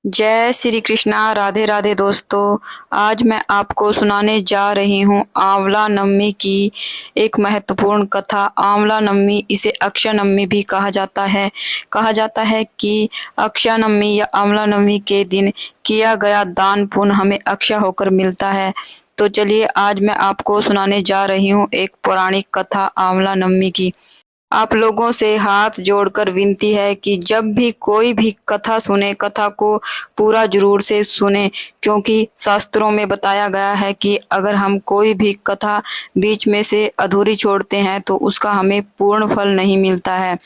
जय श्री कृष्णा। राधे राधे दोस्तों। आज मैं आपको सुनाने जा रही हूँ आंवला नवमी की एक महत्वपूर्ण कथा। आंवला नवमी, इसे अक्षय नवमी भी कहा जाता है। कहा जाता है कि अक्षय नवमी या आंवला नवमी के दिन किया गया दान पुण्य हमें अक्षय होकर मिलता है। तो चलिए आज मैं आपको सुनाने जा रही हूँ एक पौराणिक कथा आंवला नवमी की। आप लोगों से हाथ जोड़कर विनती है कि जब भी कोई भी कथा सुने, कथा को पूरा जरूर से सुने, क्योंकि शास्त्रों में बताया गया है कि अगर हम कोई भी कथा बीच में से अधूरी छोड़ते हैं तो उसका हमें पूर्ण फल नहीं मिलता है।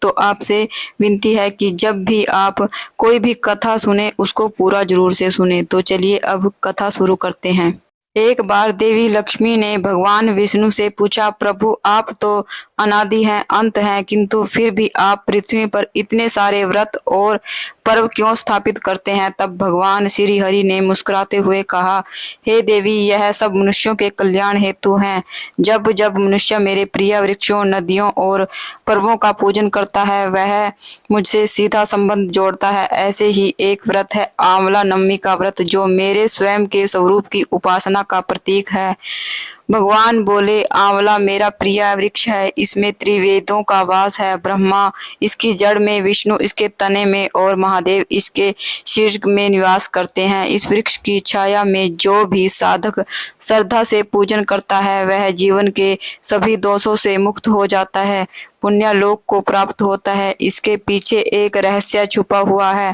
तो आपसे विनती है कि जब भी आप कोई भी कथा सुने उसको पूरा जरूर से सुने। तो चलिए अब कथा शुरू करते हैं। एक बार देवी लक्ष्मी ने भगवान विष्णु से पूछा, प्रभु आप तो अनादि हैं, अंत हैं, किंतु फिर भी आप पृथ्वी पर इतने सारे व्रत और पर्व क्यों स्थापित करते हैं? तब भगवान श्री हरि ने मुस्कुराते हुए कहा, हे देवी, यह सब मनुष्यों के कल्याण हेतु हैं। जब जब मनुष्य मेरे प्रिय वृक्षों, नदियों और पर्वों का पूजन करता है वह मुझसे सीधा संबंध जोड़ता है। ऐसे ही एक व्रत है आंवला नवमी का व्रत, जो मेरे स्वयं के स्वरूप की उपासना का प्रतीक है। भगवान बोले, आंवला मेरा प्रिय वृक्ष है, इसमें त्रिवेदों का वास है। ब्रह्मा इसकी जड़ में, विष्णु इसके तने में और महादेव इसके शीर्ष में निवास करते हैं। इस वृक्ष की छाया में जो भी साधक श्रद्धा से पूजन करता है वह जीवन के सभी दोषों से मुक्त हो जाता है, पुण्य लोक को प्राप्त होता है। इसके पीछे एक रहस्य छुपा हुआ है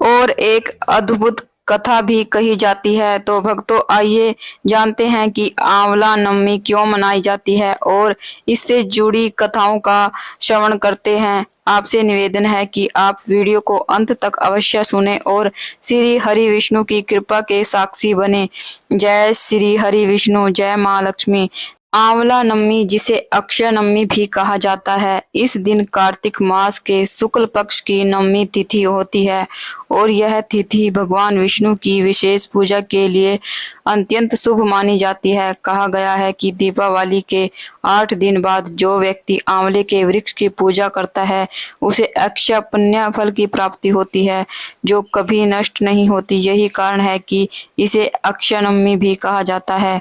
और एक अद्भुत कथा भी कही जाती है। तो भक्तों, आइए जानते हैं कि आंवला नवमी क्यों मनाई जाती है और इससे जुड़ी कथाओं का श्रवण करते हैं। आपसे निवेदन है कि आप वीडियो को अंत तक अवश्य सुने और श्री हरि विष्णु की कृपा के साक्षी बने। जय श्री हरि विष्णु, जय माँ लक्ष्मी। आंवला नवमी, जिसे अक्षय नवमी भी कहा जाता है, इस दिन कार्तिक मास के शुक्ल पक्ष की नवमी तिथि होती है और यह तिथि भगवान विष्णु की विशेष पूजा के लिए अत्यंत शुभ मानी जाती है। कहा गया है कि दीपावली के 8 दिन बाद जो व्यक्ति आंवले के वृक्ष की पूजा करता है उसे अक्षय पुण्य फल की प्राप्ति होती है, जो कभी नष्ट नहीं होती। यही कारण है कि इसे अक्षय नवमी भी कहा जाता है।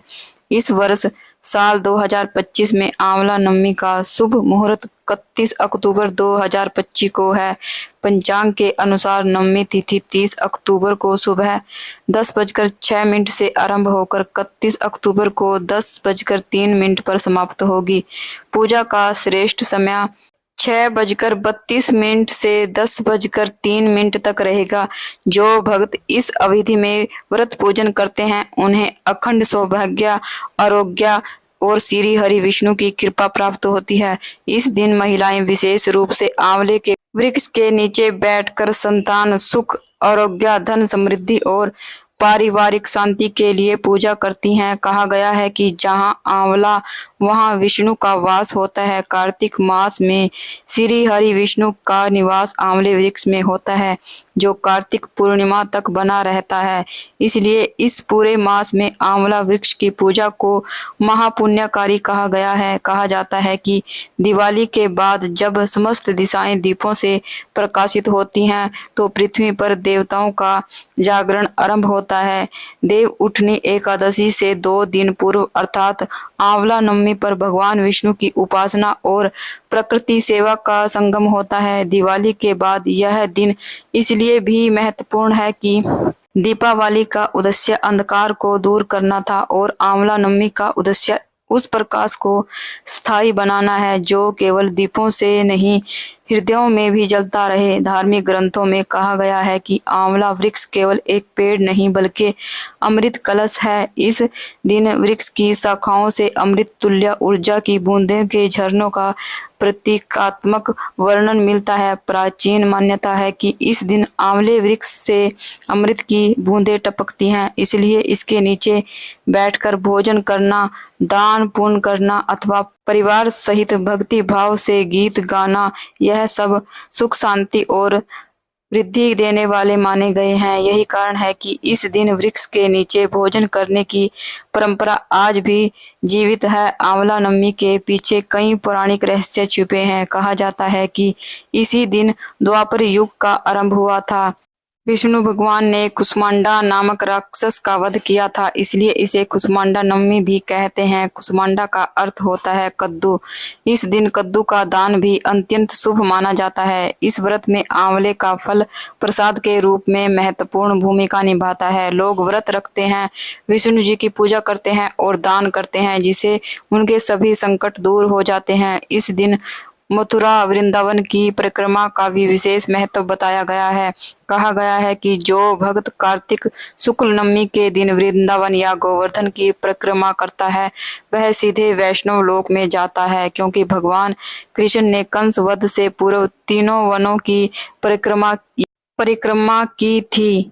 इस वर्ष साल 2025 में आंवला नवमी का शुभ मुहूर्त 31 अक्टूबर 2025 को है। पंचांग के अनुसार नवमी तिथि 30 अक्टूबर को सुबह 10:06 से आरंभ होकर 31 अक्टूबर को 10:03 पर समाप्त होगी। पूजा का श्रेष्ठ समय 6:32 से 10:03 तक रहेगा। जो भक्त इस अवधि में व्रत पूजन करते हैं उन्हें अखंड सौभाग्य, आरोग्य और श्री हरि विष्णु की कृपा प्राप्त होती है। इस दिन महिलाएं विशेष रूप से आंवले के वृक्ष के नीचे बैठकर संतान सुख, आरोग्य, धन समृद्धि और पारिवारिक शांति के लिए पूजा करती हैं। कहा गया है कि जहां आंवला वहां विष्णु का वास होता है। कार्तिक मास में श्री हरि विष्णु का निवास आंवले वृक्ष में होता है, जो कार्तिक पूर्णिमा तक बना रहता है। इसलिए इस पूरे मास में आंवला वृक्ष की पूजा को महापुण्यकारी कहा गया है। कहा जाता है कि दिवाली के बाद जब समस्त दिशाएं दीपों से प्रकाशित होती हैं तो पृथ्वी पर देवताओं का जागरण आरंभ होता है। देव उठनी एकादशी से 2 दिन पूर्व अर्थात आंवला नवमी पर भगवान विष्णु की उपासना और प्रकृति सेवा का संगम होता है। दिवाली के बाद यह दिन इसलिए भी महत्वपूर्ण है कि दीपावली का उद्देश्य अंधकार को दूर करना था और आंवला नवमी का उद्देश्य उस प्रकाश को स्थायी बनाना है जो केवल दीपों से नहीं, हृदयों में भी जलता रहे। धार्मिक ग्रंथों में कहा गया है कि आंवला वृक्ष केवल एक पेड़ नहीं बल्कि अमृत कलश है। इस दिन वृक्ष की शाखाओं से अमृत तुल्य ऊर्जा की बूंदें के झरनों का प्रतीकात्मक वर्णन मिलता है। प्राचीन मान्यता है कि इस दिन आंवले वृक्ष से अमृत की बूंदें टपकती हैं, इसलिए इसके नीचे बैठकर भोजन करना, दान पुण्य करना अथवा परिवार सहित भक्ति भाव से गीत गाना, यह सब सुख, शांति और वृद्धि देने वाले माने गए हैं। यही कारण है कि इस दिन वृक्ष के नीचे भोजन करने की परंपरा आज भी जीवित है। आंवला नवमी के पीछे कई पौराणिक रहस्य छुपे हैं। कहा जाता है कि इसी दिन द्वापर युग का आरंभ हुआ था। विष्णु भगवान ने कुष्मांडा नामक राक्षस का वध किया था, इसलिए इसे कुष्मांडा नवमी भी कहते हैं। कुष्मांडा का अर्थ होता है कद्दू। इस दिन कद्दू का दान भी अत्यंत शुभ माना जाता है। इस व्रत में आंवले का फल प्रसाद के रूप में महत्वपूर्ण भूमिका निभाता है। लोग व्रत रखते हैं, विष्णु जी की पूजा करते हैं और दान करते हैं, जिससे उनके सभी संकट दूर हो जाते हैं। इस दिन मथुरा वृंदावन की परिक्रमा का भी विशेष महत्व बताया गया है। कहा गया है कि जो भक्त कार्तिक शुक्ल नवमी के दिन वृंदावन या गोवर्धन की परिक्रमा करता है, वह सीधे वैष्णव लोक में जाता है, क्योंकि भगवान कृष्ण ने कंस वध से पूर्व तीनों वनों की परिक्रमा की थी।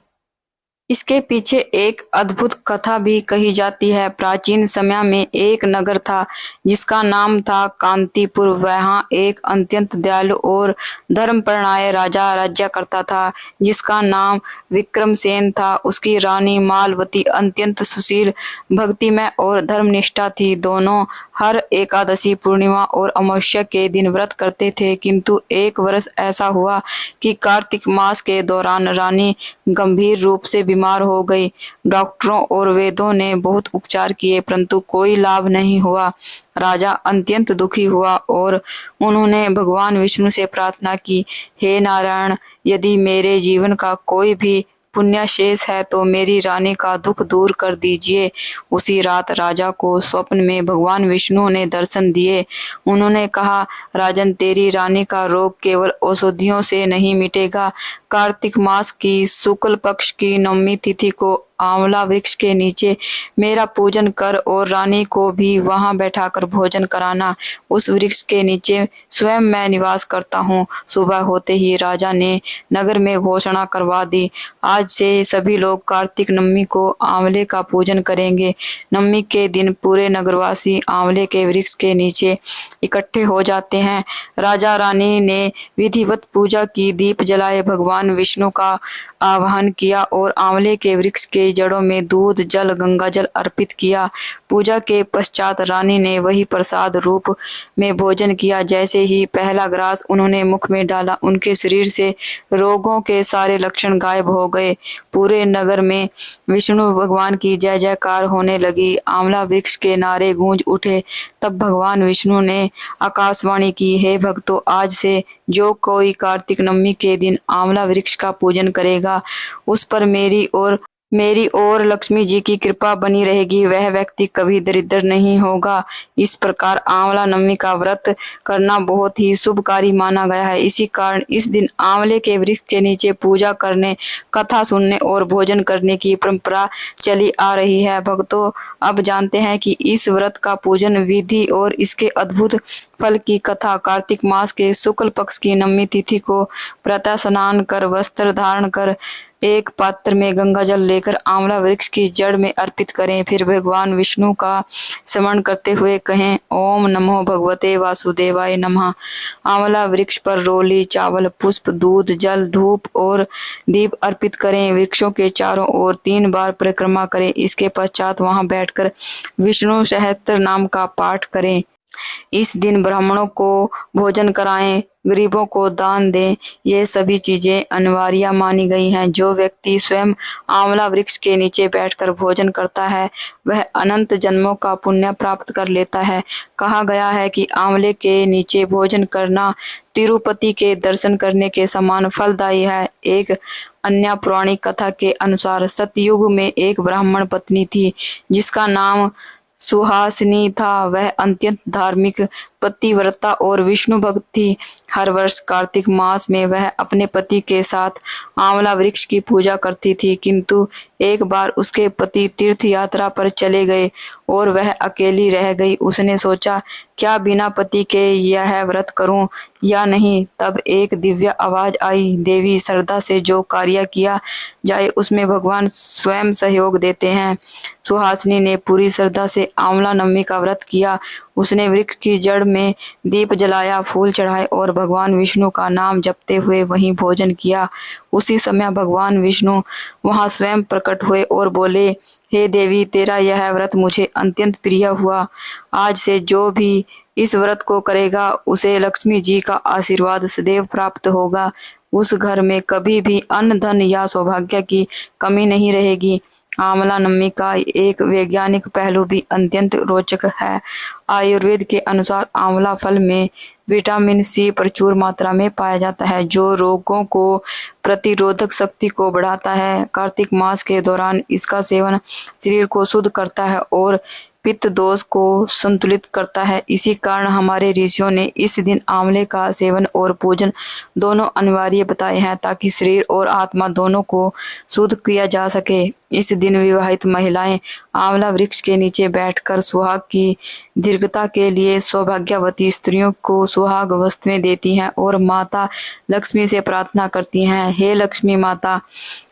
इसके पीछे एक अद्भुत कथा भी कही जाती है। प्राचीन समय में एक नगर था जिसका नाम था कांतिपुर। वहाँ एक अत्यंत दयालु और धर्मपरायण राजा राज्य करता था, जिसका नाम विक्रमसेन था। उसकी रानी मालवती अत्यंत सुशील, भक्तिमय और धर्मनिष्ठा थी। दोनों हर एकादशी, पूर्णिमा और अमावस्या के दिन व्रत करते थे। किंतु एक वर्ष ऐसा हुआ कि कार्तिक मास के दौरान रानी गंभीर रूप से बीमार हो गई। डॉक्टरों और वैद्यों ने बहुत उपचार किए, परंतु कोई लाभ नहीं हुआ। राजा अत्यंत दुखी हुआ और उन्होंने भगवान विष्णु से प्रार्थना की, हे नारायण, यदि मेरे जीवन का कोई भी पुण्य शेष है तो मेरी रानी का दुख दूर कर दीजिए। उसी रात राजा को स्वप्न में भगवान विष्णु ने दर्शन दिए। उन्होंने कहा, राजन, तेरी रानी का रोग केवल औषधियों से नहीं मिटेगा। कार्तिक मास की शुक्ल पक्ष की नवमी तिथि को आंवला वृक्ष के नीचे मेरा पूजन कर और रानी को भी वहां बैठाकर भोजन कराना। उस वृक्ष के नीचे स्वयं मैं निवास करता हूँ। सुबह होते ही राजा ने नगर में घोषणा करवा दी, आज से सभी लोग कार्तिक नवमी को आंवले का पूजन करेंगे। नवमी के दिन पूरे नगरवासी आंवले के वृक्ष के नीचे इकट्ठे हो जाते हैं। राजा रानी ने विधिवत पूजा की, दीप जलाए, भगवान विष्णु का आवाहन किया और आंवले के वृक्ष के जड़ों में दूध, जल, गंगा जल अर्पित किया। पूजा के पश्चात रानी ने वही प्रसाद रूप में भोजन किया। जैसे ही पहला ग्रास उन्होंने मुख में डाला, उनके शरीर से रोगों के सारे लक्षण गायब हो गए। पूरे नगर में विष्णु भगवान की जय जयकार होने लगी। आंवला वृक्ष के नारे गूंज उठे। तब भगवान विष्णु ने आकाशवाणी की, हे भक्तों, आज से जो कोई कार्तिक नवमी के दिन आंवला वृक्ष का पूजन करेगा, उस पर मेरी और लक्ष्मी जी की कृपा बनी रहेगी। वह व्यक्ति कभी दरिद्र नहीं होगा। इस प्रकार आंवला नवमी का व्रत करना बहुत ही शुभकारी माना गया है। इसी कारण इस दिन आंवले के वृक्ष के नीचे पूजा करने, कथा सुनने और भोजन करने की परंपरा चली आ रही है। भक्तों, अब जानते हैं कि इस व्रत का पूजन विधि और इसके अद्भुत फल की कथा। कार्तिक मास के शुक्ल पक्ष की नवमी तिथि को प्रातः स्नान कर, वस्त्र धारण कर, एक पात्र में गंगा जल लेकर आंवला वृक्ष की जड़ में अर्पित करें। फिर भगवान विष्णु का स्मरण करते हुए कहें, ओम नमो भगवते वासुदेवाय नमः। आंवला वृक्ष पर रोली, चावल, पुष्प, दूध, जल, धूप और दीप अर्पित करें। वृक्षों के चारों ओर 3 बार परिक्रमा करें। इसके पश्चात वहां बैठकर विष्णु सहस्त्र नाम का पाठ करें। इस दिन ब्राह्मणों को भोजन कराएं, गरीबों को दान दें। ये सभी चीजें अनिवार्य मानी गई हैं। जो व्यक्ति स्वयं आंवला वृक्ष के नीचे बैठकर भोजन करता है, वह अनंत जन्मों का पुण्य प्राप्त कर लेता है। कहा गया है कि आंवले के नीचे भोजन करना तिरुपति के दर्शन करने के समान फलदायी है। एक अन्य पौराणिक कथा के अनुसार सतयुग में एक ब्राह्मण पत्नी थी जिसका नाम सुहासिनी था। वह अत्यंत धार्मिक, पतिव्रता और विष्णु भक्त थी। हर वर्ष कार्तिक मास में वह अपने पति के साथ आंवला वृक्ष की पूजा करती थी, किंतु एक बार उसके पति तीर्थ यात्रा पर चले गए और वह अकेली रह गई। उसने सोचा, क्या बिना पति के यह व्रत करूं या नहीं। तब एक दिव्य आवाज आई, देवी, श्रद्धा से जो कार्य किया जाए उसमें भगवान स्वयं सहयोग देते हैं। सुहासिनी ने पूरी श्रद्धा से आंवला नवमी का व्रत किया। उसने वृक्ष की जड़ में दीप जलाया, फूल चढ़ाए और भगवान विष्णु का नाम जपते हुए वहीं भोजन किया। उसी समय भगवान विष्णु वहां स्वयं प्रकट हुए और बोले, हे देवी, तेरा यह व्रत मुझे अत्यंत प्रिय हुआ। आज से जो भी इस व्रत को करेगा उसे लक्ष्मी जी का आशीर्वाद सदैव प्राप्त होगा। उस घर में कभी भी अन्न, धन या सौभाग्य की कमी नहीं रहेगी। आंवला नवमी का एक वैज्ञानिक पहलू भी अत्यंत रोचक है। आयुर्वेद के अनुसार आंवला फल में विटामिन सी प्रचुर मात्रा में पाया जाता है, जो रोगों को प्रतिरोधक शक्ति को बढ़ाता है। कार्तिक मास के दौरान इसका सेवन शरीर को शुद्ध करता है और पित्त दोष को संतुलित करता है। इसी कारण हमारे ऋषियों ने इस दिन आंवले का सेवन और पूजन दोनों अनिवार्य बताए हैं, ताकि शरीर और आत्मा दोनों को शुद्ध किया जा सके। इस दिन विवाहित महिलाएं आंवला वृक्ष के नीचे बैठकर सुहाग की दीर्घता के लिए सौभाग्यवती स्त्रियों को सुहाग वस्तुएं देती हैं और माता लक्ष्मी से प्रार्थना करती हैं, हे लक्ष्मी माता,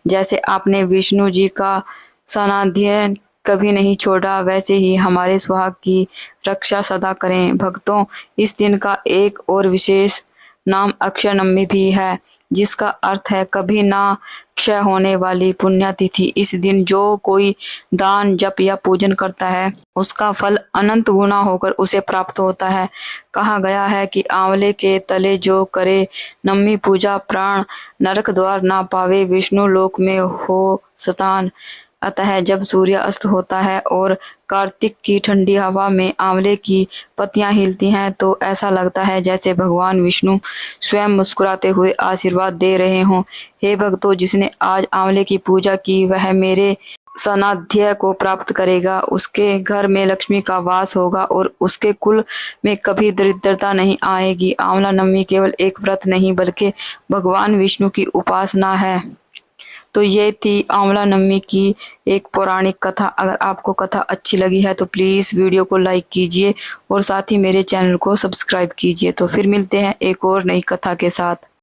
जैसे आपने विष्णु जी का सानिध्य कभी नहीं छोड़ा, वैसे ही हमारे सुहाग की रक्षा सदा करें। भक्तों, इस दिन का एक और विशेष नाम अक्षय नवमी भी है, जिसका अर्थ है कभी ना क्षय होने वाली पुण्यतिथि। इस दिन जो कोई दान, जप या पूजन करता है, उसका फल अनंत गुना होकर उसे प्राप्त होता है। कहा गया है कि आंवले के तले जो करे नवमी पूजा, प्राण नरक द्वार ना पावे, विष्णु लोक में हो स्थान। अतः जब सूर्य अस्त होता है और कार्तिक की ठंडी हवा में आंवले की पत्तियां हिलती हैं, तो ऐसा लगता है जैसे भगवान विष्णु स्वयं मुस्कुराते हुए आशीर्वाद दे रहे हों। हे भक्तों, जिसने आज आंवले की पूजा की, वह मेरे सानिध्य को प्राप्त करेगा। उसके घर में लक्ष्मी का वास होगा और उसके कुल में कभी दरिद्रता नहीं आएगी। आंवला नवमी केवल एक व्रत नहीं, बल्कि भगवान विष्णु की उपासना है। तो ये थी आंवला नवमी की एक पौराणिक कथा। अगर आपको कथा अच्छी लगी है तो प्लीज़ वीडियो को लाइक कीजिए और साथ ही मेरे चैनल को सब्सक्राइब कीजिए। तो फिर मिलते हैं एक और नई कथा के साथ।